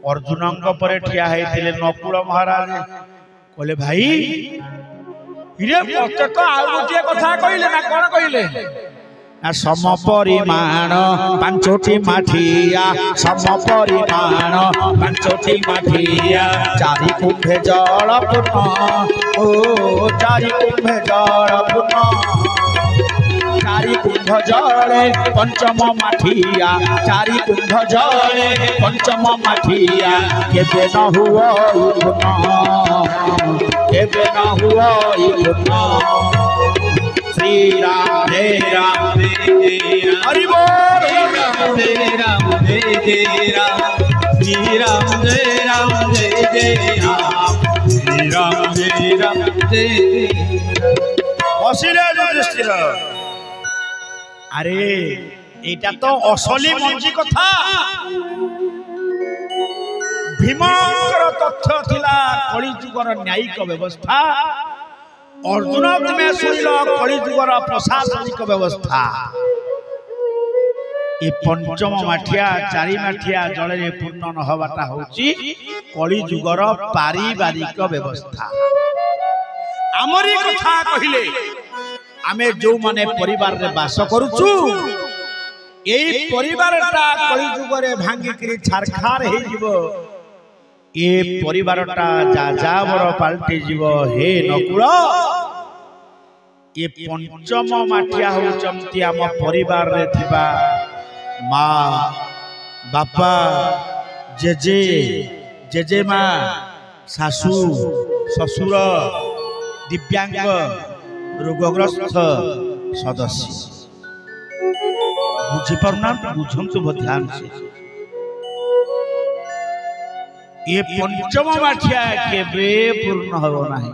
अर्जुन पर ठिया होते नकुल महाराज कहले भाई हिरे मत तो आउ गोटे कथा कहले ना कौन कहले सम परिमाण पांचोटी माठिया सम परिमाण पांचोटी माठिया चारि कुंभे जल पूर्ण ओ चारि कुंभे जल पूर्ण चारि कुंभ जले पंचम माठिया चारि कुंभ जले पंचम माठिया केबे न हुआ केबे न हुआ श्री राम हरि बोल जय राम जय राम श्री राम जय राम जय राम श्री राम जय राम जय हसिले युधिष्ठिर अरे एटा तो असली मंजी कथा भीमकर तथ्य थिला कली जुगर न्यायिक व्यवस्था अर्जुन तुमे सुनिल कली जुगर प्रशासनिक व्यवस्था ए पंचम माठिया चारि माठिया जले पूर्ण न हवाटा होची कली जुगर पारिवारिक व्यवस्था आमरी कथा कहिले आमे जो माने परिवार रे बास करूछु एई परिवारटा कली जुगरे भांगी करी छारखार हे जीवो ए परिवारटा जाजावर पाल्टी जीवो हे नकुल ए पंचम माठिया होचंती आम परिवार रे थिबा मां बापा जेजे जेजेमा सासू ससुर दिव्यांग रोगग्रस्त सदस्य बुझीपारना बुझंतु ध्यान से ये पंचम माठिया केबे पूर्ण हो नहीं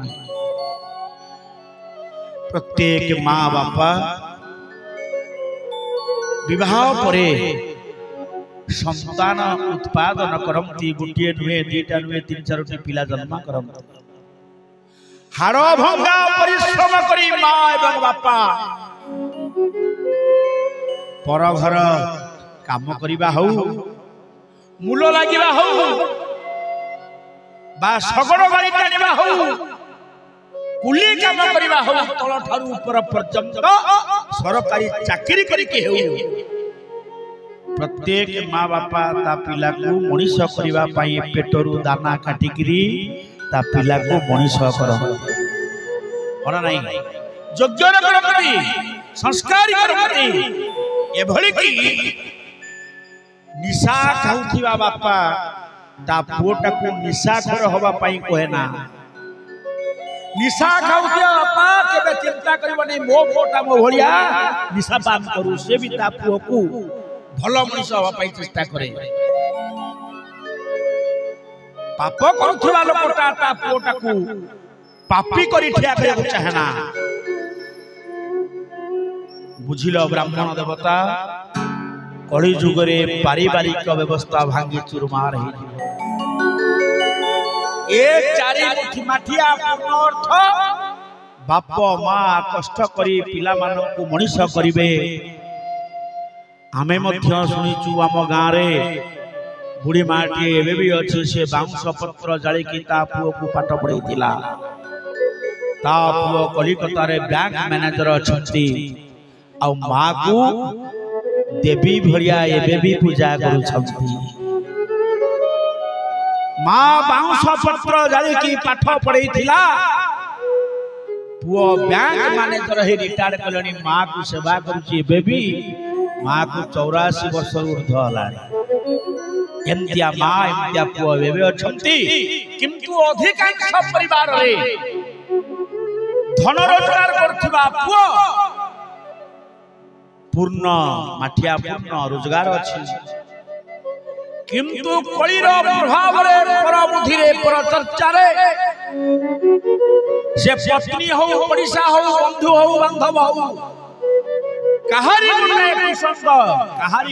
प्रत्येक माँ बापा विवाह परे संतान उत्पादन करमती गोटे नुहे दीटा नुहे तीन चारोटी पिला जन्म करमती हाड़ भंगा परिश्रम करी माँ एवं बापा पर घर काम करिबा हौ मूल लागिबा हौ बा सगड़ गाड़ी टाणिबा हौ कुली काम करिबा हौ तल ठारू ऊपर पर्यंत सरकारी चाकरी करिके हौ प्रत्येक माँ बापा ता पिला को मनीष करिबा पई पेटरू दाना काटिकरी ता पिला को मनीष कर नहीं योग्य करमती संस्कारी करमती एभली की निशा खाउथिबा बापा ता पुओटा को निशा खर होबा पई कहे ना निशा खाउथिबा बापा केबे चिंता करबो नै मो पुओटा मो भलिया निशा पान करू से भी ता पुओ को भलो मनीष होबा पई चेष्टा करे पाप करुथिबा लोकटा ता पुओटा को पापी करी ठिया करे चाहेना बुझिल ब्राह्मण देवता कली जुगरे पारिवारिक व्यवस्था भांगी चुरमार हे ए चारि मुठी माठिया पूर्ण अर्थ बाप मां कष्ट करी पिला मानकु मनीष करिवे आमे मध्य सुनिचु आम गाँ रे बुढ़ी माटी एबे भी अछि से बांस पत्र जाली की ता पुओ को पाठ पढैतिला ता पुओ कलिकता रे बैंक मैनेजर अछंती आ मां को देवी भरिया एबे भी पूजा करू छंती मां बांस पत्र जाली की पाठ पढैतिला पुओ बैंक मैनेजर हे रिटायर कलनी मां को सेवा करूची एबे भी मां को 84 वर्ष ऊर्ध्व हलानी एमतिया मां एमतिया पुओ एबे अछंती किंतु अधिकांश परिवार रे धन रोजगार करथिबा पुओ पूर्ण माठिया पूर्ण रोजगार अछि किंतु कलिर प्रभाव रे पर बुद्धि रे पर चर्चा रे से पत्नी हो पड़िसा हो बंधु हो बांधव हो कहारी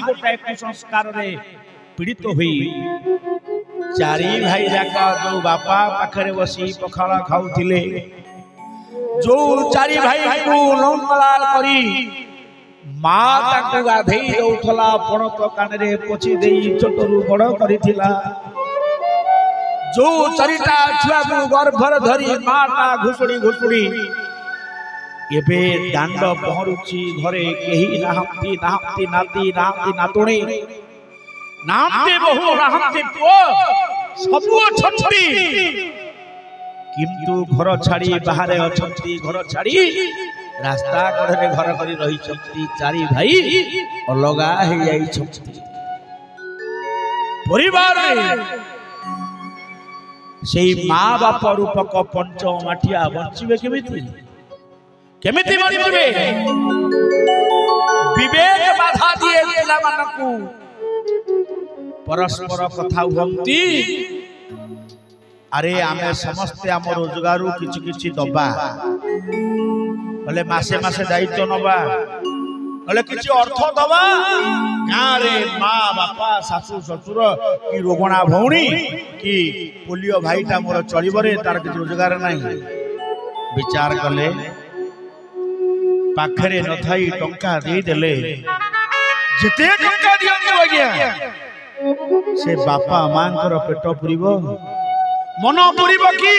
गोटे कुसंस्कार रे पीड़ित हुई चारि भाई जाका जो बापा पाखरे बसी पखाला खाउथिले जो चारि भाई को लंगलाल करी मां ताकू गाधेई दउथला पण तो कान रे पोछि देई छोटरू बड़ करिथिला जो चरिटा छुआ को गर्भर धरी माटा घुसुड़ी घुसुड़ी एबे दांड पहरुची घरे केही नाहंती नाहंती नाती नाहंती नातुणी नाहंती बहु नाहंती पुओ सबु छछती किंतु घर छाड़ी बाहर अछंती घर छाड़ी रास्ता कड़े घर करी रही छंती चारि भाई अलगा हे जाई छंती परिवार से माँ बाप रूपक पंचम माठिया बंचिबे केमिति केमिति बंचिबे विवेक बाधा दिए पिला मानकू परस्पर कथा हुंती अरे आमे समस्ते आम रोजगार किछि किछि दबा बोले मासे मासे दायित्व नबा बोले किछि अर्थ दबा गारे माँ बापा सासू ससुर कि रोगणा भौणी कि पोलियो भाईटा मोर चलिबरे तार किछि रोजगार नाही विचार कले पाखरे न थाई टंका दे देले जेते टंका दियंतु आज्ञा से बापा मांकर पेट पुरिबो मन पुरिबो की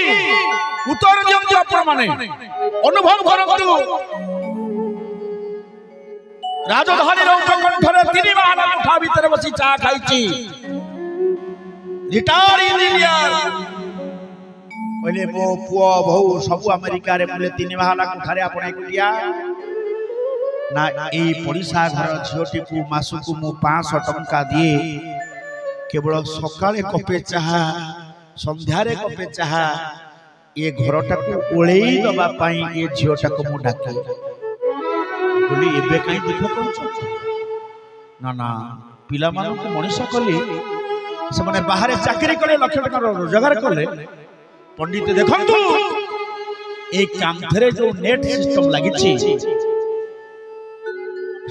उत्तर दियंतु आपण माने अनुभव करंतु राजधानी उपकंठरे 3 माह कोठा भीतर बसी चा खाइची रिटायर इंजीनियर कहले मो पुओ बहु सब अमेरिका रे बोले 3 माह कोठारे आपण एकुटिया ना ए पड़िसा घर झियोटी को मासु को मु 500 टंका दिए केवल सकाळे कपे चाहा संध्यारे कपे चाहा ये घरटा को ओळेई दबा पाई ये झियोटा को मु डाके बोली एबे काई दुख करछ ना ना पिला मानु को मनीषा कली से माने बाहर चाकरी करे लाख टका रोजगार करले पंडित देखंतु ए कामथरे जो नेट सिस्टम लागिछि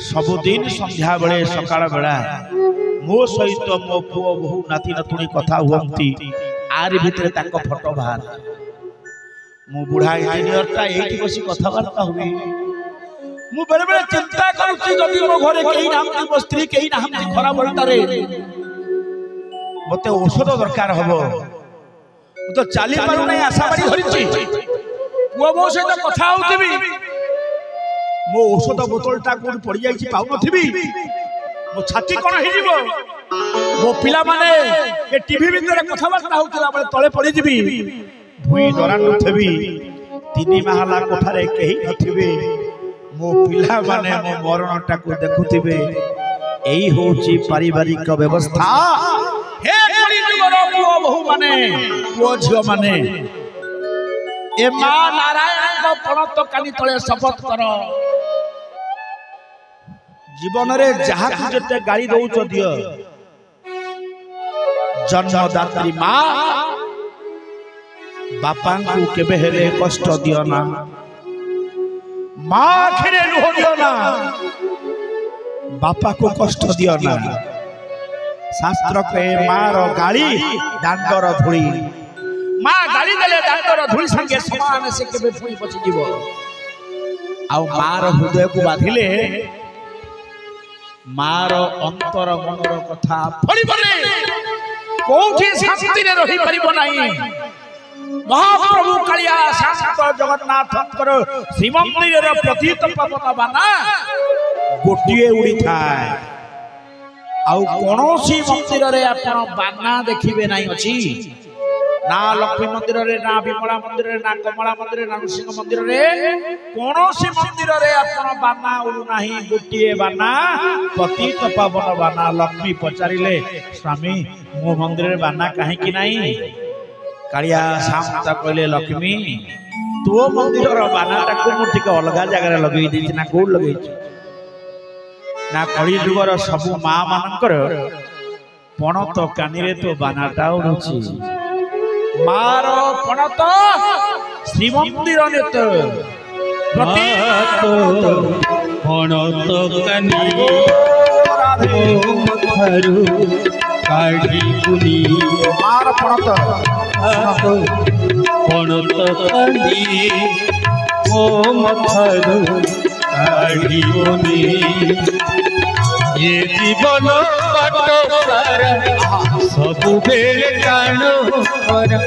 सबुदिन संध्या बेले सकाळ बेला मो सहित मो पुओ बहु नाती नातुणी कथा हुंती आर भितरे ताको फोटो बाहर मो बुढ़ा इंजीनियरटा एठी बसी कथा वार्ता हुई मु बेले बेले चिंता करूची जदी मो घरे केही नाहंती मो स्त्री केही नाहंती खरा बलतारे मते औषध दरकार हबो मु तो चाली पारु नै आशा बारी धरिची पुओ मो सहित कथा होतिबी मो औषध बोतलटा कोड पड़ी जाई पाउ नथिबी मो छाती कोन हे जीवो मो पिला माने ए टीवी भीतर कथा वार्ता होतला बळे तळे पड़ी जीबी भुई दरानु थबी 3 माहला कोठारे केही नथिबे मो पिला माने मो मरणटा को देखुथिबे एई होची पारिवारिक व्यवस्था हे कली जुगर पुओ बहु माने पुओ झियो माने ए मां नारायण को पणत कानी तळे शपथ कर जीवन रे जहा तू जते गाड़ी दउछ दियो जन्मदात्री मां बापा को केबे हेले कष्ट दियो ना मां खेरे लुह दियो ना बापा को कष्ट दियो ना शास्त्र के मार गाड़ी दांडर धूली मां गाड़ी देले दांडर धूली संगे समान से केबे पुरी पछि जीवो आ मार हृदय को बाधिले मार अंतर मनर कथा फलिबने कोठी शांति रे रही परिबो नाही महाप्रभु कालिया शांत जगन्नाथकर श्रीमंदिर रे प्रतीत पवन बाना गोटिए उड़ी थाए आउ कोनोसी मंदिर रे आपण बाना देखिबे नाही अछि ना लक्ष्मी मंदिर रे ना विमला मंदिर रे ना कमला मंदिर रे ना नृसिंह मंदिर रे कोनोसी मंदिर रे आपण बाना उडु नाही गोटिए बाना पतित पावन बाना लक्ष्मी पचारिले स्वामी मो मंदिर रे बाना काहे कि नाही कालिया शांत कहले लक्ष्मी तो मंदिर रो बानाटा को मु ठीक अलगा जगह रे लगई दी ना कोड लगई ना कली जुगर सब मां मानकर पणत कानी रे तो बानाटा उडुची मारो पणत श्रीमंदिर नेत प्रति पणत कानी मथरु काढी पुनी मार पणत पणत कानी ओ मथरु काढी पुनी ये जीवन बाट सारा सबु बेले टाण खरा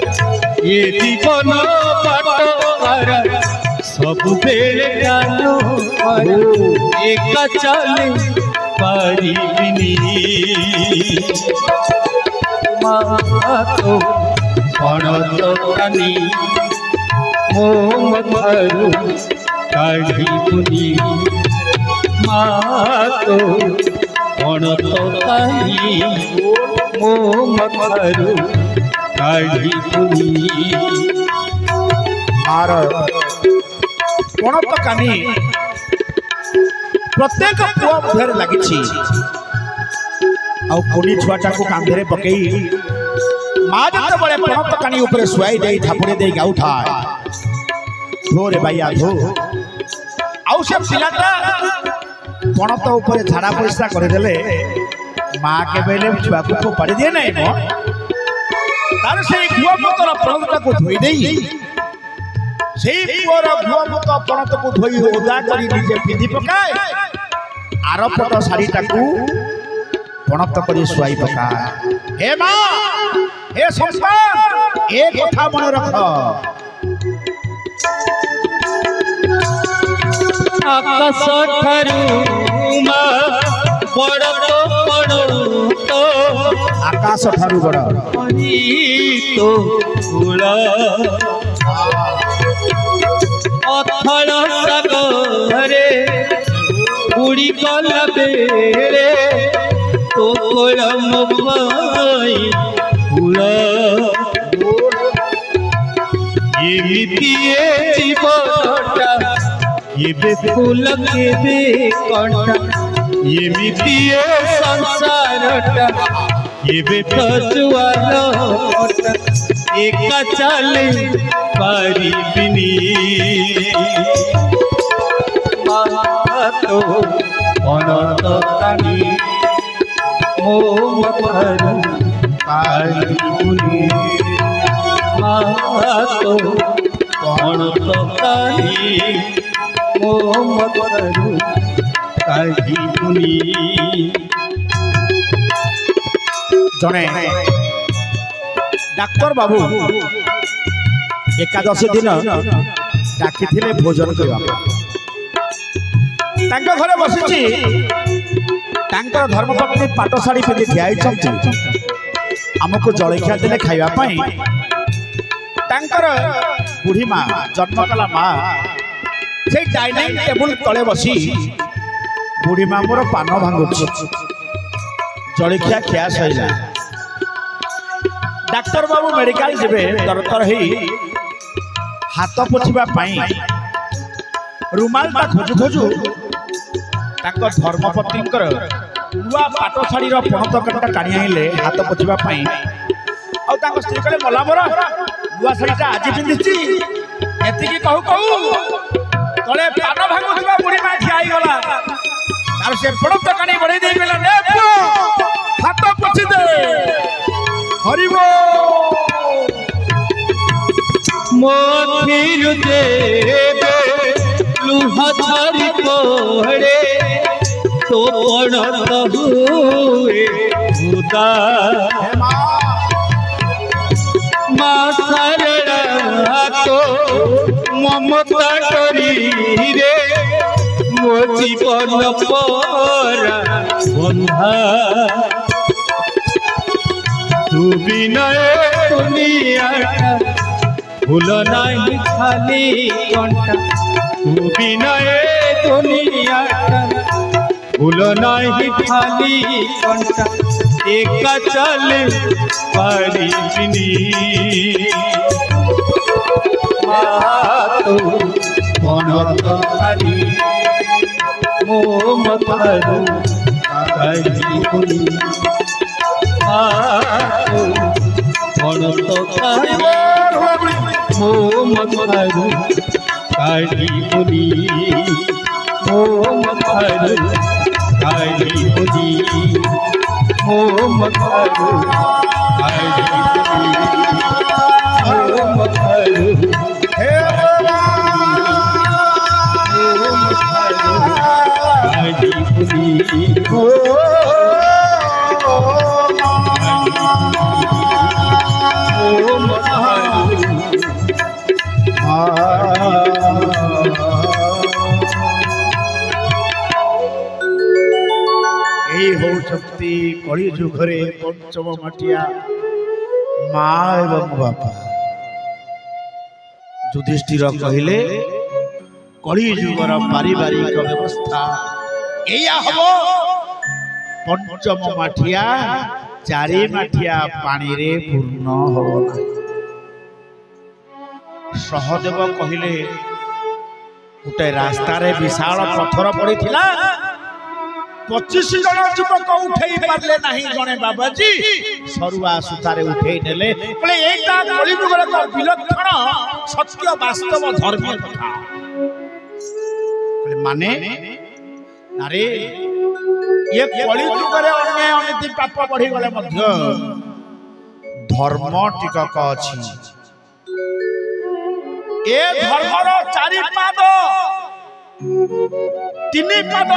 ये जीवन बाट सारा सबु बेले टाण खरा एका चले पारिबिनी मातो पणत कानी मो मथारू काढ़ी मातो पणत कानी मो मथारू काढ़ी आर पणत कानी प्रत्येक पुआ मुहर लगी आनी छुआटा को कांधे पकई माँ जब बड़े पणत कानी ऊपर शुआई दे थापुड़े दे गाउथा धोरे भाइया धो आउ से पिलाटा पणत ऊपर झाड़ा परिस्रा करदेले माँ के बेले छुआ को फोपाड़ी दिए नहीं मो तार से गुआ पतर पणतटा को धोई देई सेई पुअर गुआ पत पणत को धोई ओदा करी निजे पिंधि पकाए आर पट शाढ़ीटा को पणत करी शुआई पका हे माँ हे संसार ए कथा मन रख आकाश ठारू बड़ तो आकाश ठारू बड़ तो कूल अथल सागरे उड़ी गला बेरे तो कोलम पाई कूल एमिति जीवनटा ये फूल के कंटा एमिति संसारटा ये जुआर एका चले पारिबिनी मातो पणत कानी मो मथारू काढ़ी मातो पणत कानी मो मथारू काढ़ी जने डाक्टर बाबू एकादशी दिन डाकी भोजन करने घरे बसी धर्मपत्नी पाट शाढ़ी पिंधि ठिया आमको जलखिया देने खावाई बुढ़ी माँ जन्म कला माँ से डाइनिंग टेबुल तले बसी बुढ़ी माँ मोर पान भांगुच जलखिया खिया सैला डाक्टर बाबू मेडिकल जीवे तरतर ही हाथ पोछा रुमाल खोजु खोजु धर्मपत्नी नुआ पाट शाढ़ी पणत कटा टाणी आइले हाथ पोछा स्त्री कहे मला मोर नुआ शाढ़ीटा आज पिंधि एति कहू कहू तले पान भांगुवा बुढ़ी माँ ठिया गला तार से पणत कानी बढ़े दे गेला ने हाथ पोछि दे हरिबो मोथिरु देवे लुहा छारी पड़े तो पणत हुए खुदा माँ सारा तो ममता करी रे मो जीवन परा बंधा तू बिना दुनिया भूल नहीं खाली कंटा तू बिना दुनिया भूल नहीं खाली कंटा एका चले पारिबिनी मातो पणत कानी मो मथारू काढ़ी पणत कानी मो मथारू काढ़ी मो मथारू काढ़ी मो मथारू काढ़ी मो मथारू काढ़ी बुझी ओम এই হৌଛନ୍ତି কলি যুগরে পঞ্চম মাটিয়া মা এবং বাপা। যুধিষ্ঠির কহিলে কলি যুগর পারিবারিক ব্যবস্থা এইয়া হব। পঞ্চম মাঠিয়া চারি মাঠিয়া পানিরে পূর্ণ হব না। সহদেব কহিলে গোটে রাস্তারে বিশাল পথর পড়িଥିଲା, 25 জন যুবক উঠেই পারলে ନାହିଁ, জনে বাবাজি সরুয়া সুতারে উঠেই নেলে। বলে এইটা কলিযুগর এক বিলক্ষণ সত্য বাস্তব ধর্মীয় কথা। মানে আরে এ কলিযুগরে অন্যায় অনীতি পাপ বଢି গলে ମଧ୍ୟ ধর্ম টিকক ଅଛି। এ ধর্মর 4 পাদ 3 পাদ